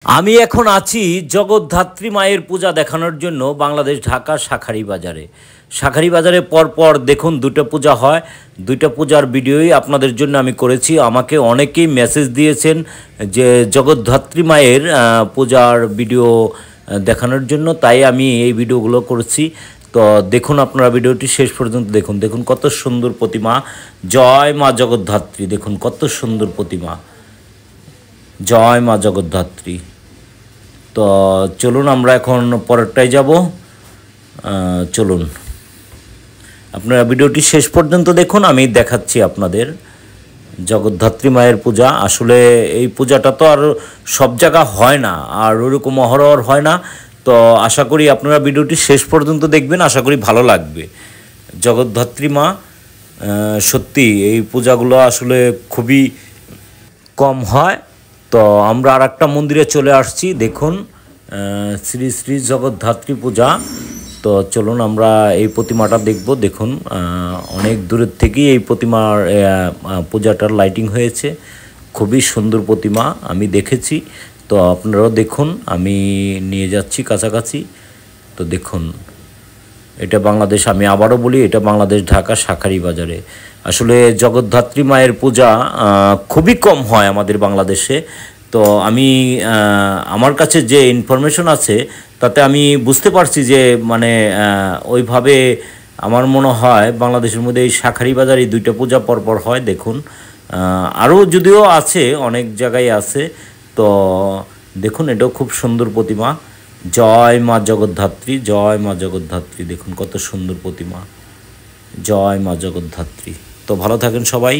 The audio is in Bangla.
আমি এখন আছি জগদ্ধাত্রী মায়ের পূজা দেখানোর জন্য বাংলাদেশ ঢাকা শাঁখারী বাজারে। শাঁখারী বাজারে পরপর দেখুন দুটো পূজা হয়, দুইটা পূজার ভিডিওই আপনাদের জন্য আমি করেছি। আমাকে অনেকেই মেসেজ দিয়েছেন যে জগদ্ধাত্রী মায়ের পূজার ভিডিও দেখানোর জন্য, তাই আমি এই ভিডিওগুলো করেছি। তো দেখুন আপনারা ভিডিওটি শেষ পর্যন্ত দেখুন। দেখুন কত সুন্দর প্রতিমা, জয় মা জগদ্ধাত্রী। দেখুন কত সুন্দর প্রতিমা, জয় মা জগদ্ধাত্রী। তো চলুন আমরা এখন পরেরটায় যাব। চলুন আপনারা ভিডিওটি শেষ পর্যন্ত দেখুন, আমি দেখাচ্ছি আপনাদের জগদ্ধাত্রী মায়ের পূজা। আসলে এই পূজাটা তো আর সব জায়গা হয় না, আর ওরকম অহরহ হয় না। তো আশা করি আপনারা ভিডিওটি শেষ পর্যন্ত দেখবেন, আশা করি ভালো লাগবে। জগদ্ধাত্রী মা সত্যি এই পূজাগুলো আসলে খুবই কম হয়। তো আমরা আর একটা মন্দিরে চলে আসছি, দেখুন শ্রী শ্রী জগদ্ধাত্রী পূজা। তো চলুন আমরা এই প্রতিমাটা দেখব। দেখুন অনেক দূরের থেকেই এই প্রতিমার পূজাটার লাইটিং হয়েছে, খুবই সুন্দর প্রতিমা আমি দেখেছি। তো আপনারাও দেখুন, আমি নিয়ে যাচ্ছি কাছাকাছি। তো দেখুন এটা বাংলাদেশ, আমি আবারও বলি এটা বাংলাদেশ ঢাকা শাঁখারী বাজারে। আসলে জগদ্ধাত্রী মায়ের পূজা খুবই কম হয় আমাদের বাংলাদেশে। তো আমি আমার কাছে যে ইনফরমেশন আছে তাতে আমি বুঝতে পারছি যে মানে ওইভাবে আমার মনে হয় বাংলাদেশের মধ্যে এই শাঁখারী বাজার এই দুইটা পূজা পরপর হয়। দেখুন আরও যদিও আছে, অনেক জায়গায় আছে। তো দেখুন এটাও খুব সুন্দর প্রতিমা, জয় মা জগদ্ধাত্রী, জয় মা জগদ্ধাত্রী। দেখুন কত সুন্দর প্রতিমা, জয় মা জগদ্ধাত্রী। তো ভালো থাকেন সবাই।